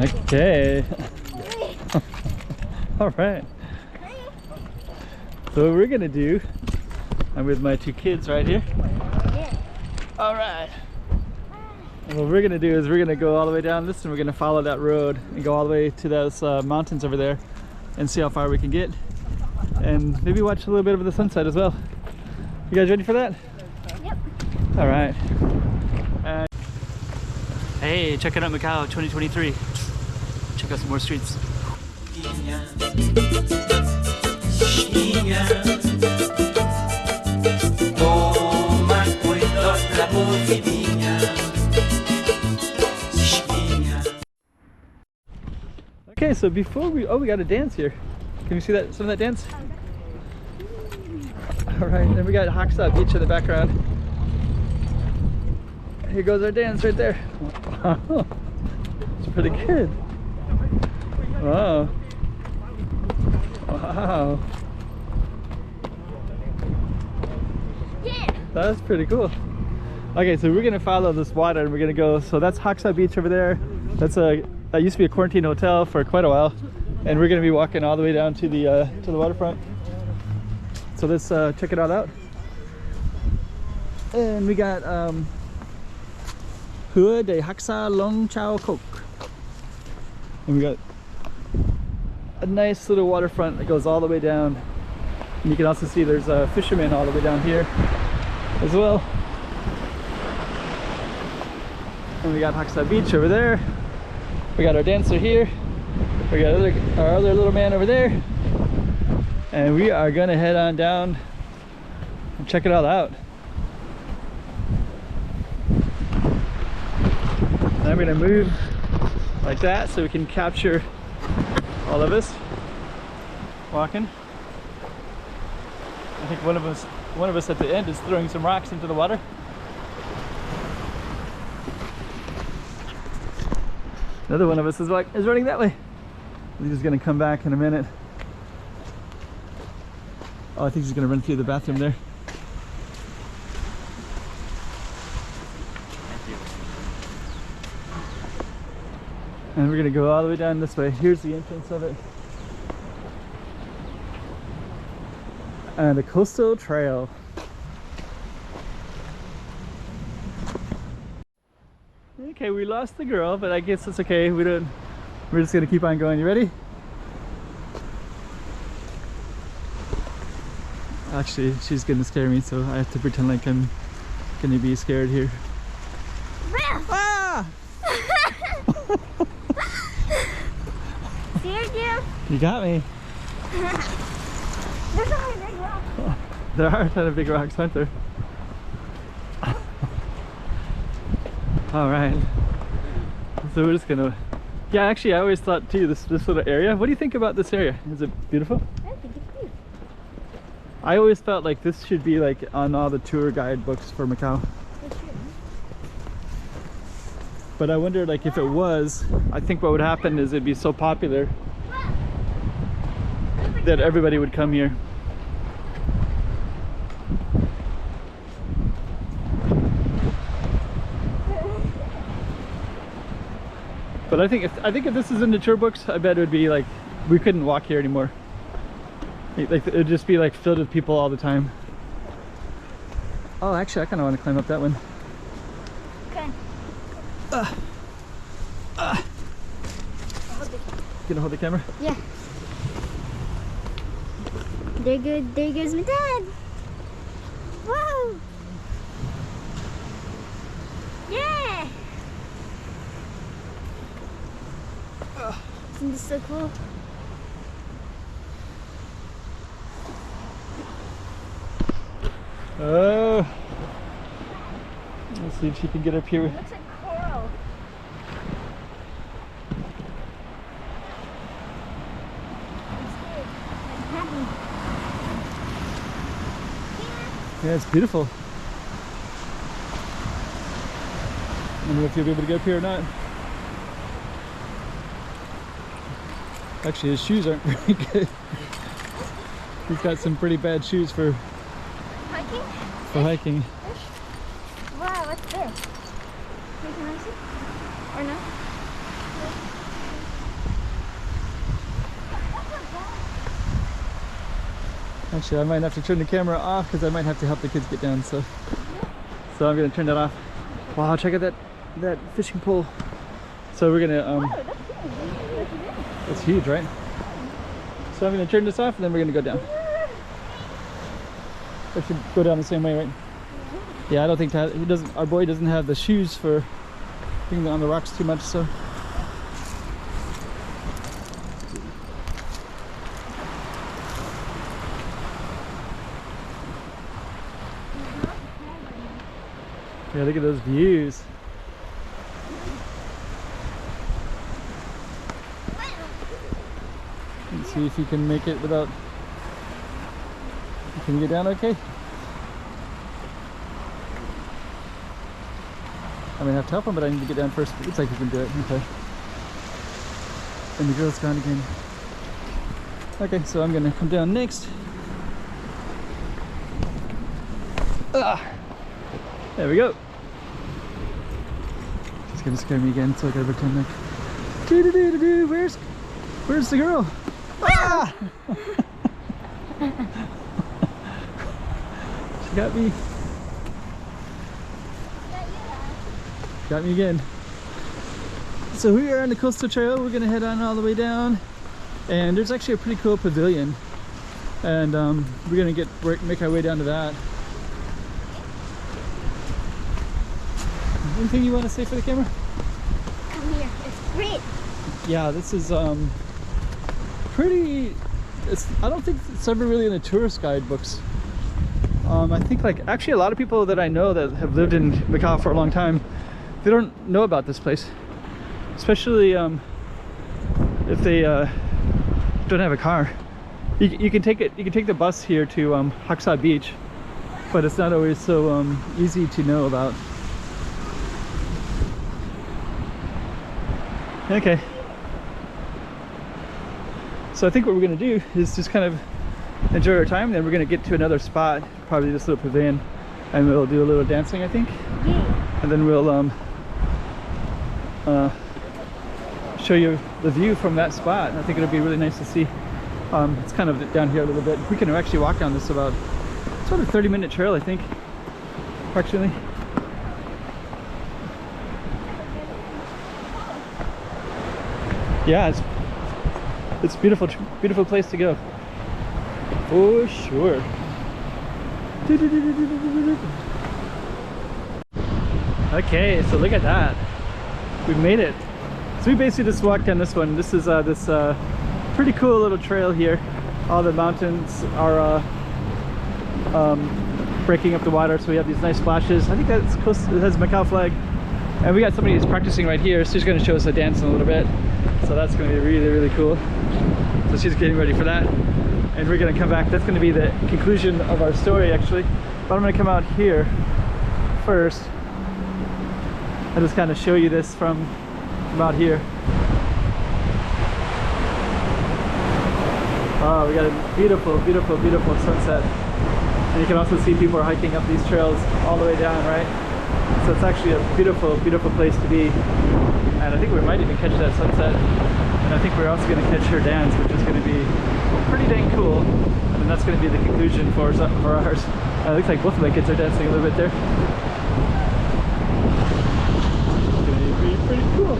Okay. All right. So what we're gonna do, I'm with my two kids right here. All right. And what we're gonna do is we're gonna go all the way down this and we're gonna follow that road and go all the way to those mountains over there and see how far we can get. And maybe watch a little bit of the sunset as well. You guys ready for that? Yep. All right. Hey, checking out Macau 2023. Check out some more streets. Okay, so before we got a dance here. Can you see that, some of that dance? All right, then we got Haksa Beach in the background. Here goes our dance right there. It's pretty good. Wow. Wow. Yeah. That's pretty cool. Okay, so we're gonna follow this water and we're gonna go, so that's Haksa Beach over there. That used to be a quarantine hotel for quite a while. And we're gonna be walking all the way down to the waterfront. So let's check it all out. And we got Hua de Haksa Long Chao Coke. And we got a nice little waterfront that goes all the way down. And you can also see there's fishermen all the way down here as well. And we got Haksa Beach over there. We got our dancer here. We got our other little man over there. And we are gonna head on down and check it all out. And I'm gonna move like that so we can capture all of us walking. I think one of us at the end is throwing some rocks into the water. Another one of us is running that way. He's gonna come back in a minute. Oh, I think he's gonna run through the bathroom there. And we're gonna go all the way down this way. Here's the entrance of it. And a coastal trail. Okay, we lost the girl, but I guess it's okay. We're just gonna keep on going. You ready? Actually, she's gonna scare me, so I have to pretend like I'm gonna be scared here. Ah! Scared you? You got me. There's a really big rock. There are a ton of big rocks, aren't there? All right. So we're just gonna. Yeah, actually, I always thought too this little area. What do you think about this area? Is it beautiful? I think it's cute. I always felt like this should be like on all the tour guide books for Macau. But I wonder, like, if it was, I think what would happen is it'd be so popular that everybody would come here. But I think if this is in the tour books, I bet it would be like we couldn't walk here anymore. Like it would just be like filled with people all the time. Oh, actually, I kind of want to climb up that one. Okay. You gonna hold the camera? Yeah. There goes my dad. Whoa. Yeah. Isn't this so cool? Oh. Let's see if she can get up here. It looks like coral. Yeah, it's beautiful. I don't know if you'll be able to get up here or not. Actually, his shoes aren't very good. He's got some pretty bad shoes for Hiking? hiking. Wow, what's this? Can I see? Or no? Actually, I might have to turn the camera off because I might have to help the kids get down. So I'm gonna turn that off. Wow, check out that fishing pole. So we're gonna that's huge, right? So I'm gonna turn this off and then we're gonna go down. I should go down the same way, right? Yeah, I don't think that our boy doesn't have the shoes for being on the rocks too much, so. Yeah, look at those views. Let's see if you can make it without. Can you get down okay? I'm gonna have to help him, but I need to get down first. It looks like you can do it. Okay. And the girl's gone again. Okay, so I'm gonna come down next. Ah! There we go. It's gonna scare me again, so I gotta pretend like. Do. Where's the girl? Ah! She got me. Got me again. So we are on the coastal trail. We're gonna head on all the way down, and there's actually a pretty cool pavilion, and we're gonna make our way down to that. Anything you want to say for the camera? Come here. It's great. Yeah, this is pretty. I don't think it's ever really in the tourist guidebooks. I think actually a lot of people that I know that have lived in Macau for a long time, they don't know about this place, especially if they don't have a car. You can take the bus here to Haksa Beach, but it's not always so easy to know about. Okay, so I think what we're gonna do is just kind of enjoy our time, then we're gonna get to another spot, probably this little pavilion, and we'll do a little dancing, I think. Yeah. And then we'll show you the view from that spot. I think it'll be really nice to see. It's kind of down here a little bit. We can actually walk down this it's about a 30-minute trail, I think, approximately. Yeah, it's beautiful place to go. For sure. Okay, so look at that. We made it. So we basically just walked down this one. This is this pretty cool little trail here. All the mountains are breaking up the water, so we have these nice splashes. I think that's close. It has a Macau flag, and we got somebody who's practicing right here. So she's going to show us a dance in a little bit. So that's going to be really cool. So she's getting ready for that, and we're going to come back. That's going to be the conclusion of our story, actually. But I'm going to come out here first and just kind of show you this from out here. Oh, we got a beautiful sunset, and you can also see people are hiking up these trails all the way down, right? So it's actually a beautiful place to be, and I think we might even catch that sunset, and I think we're also going to catch her dance, which is going to be pretty dang cool, and that's going to be the conclusion for ours. It looks like both of my kids are dancing a little bit there. It's going to be pretty cool.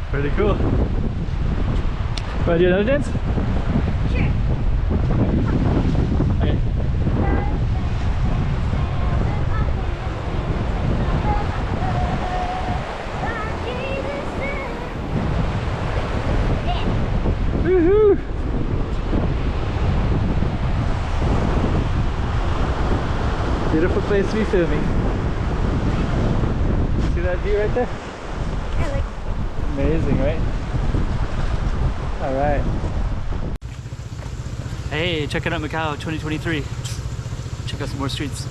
Pretty cool. Want to do another dance? Sure. Okay. Woohoo! Beautiful place to be filming. See that view right there? I like. Amazing, right? All right. Hey, check it out, Macau 2023. Check out some more streets.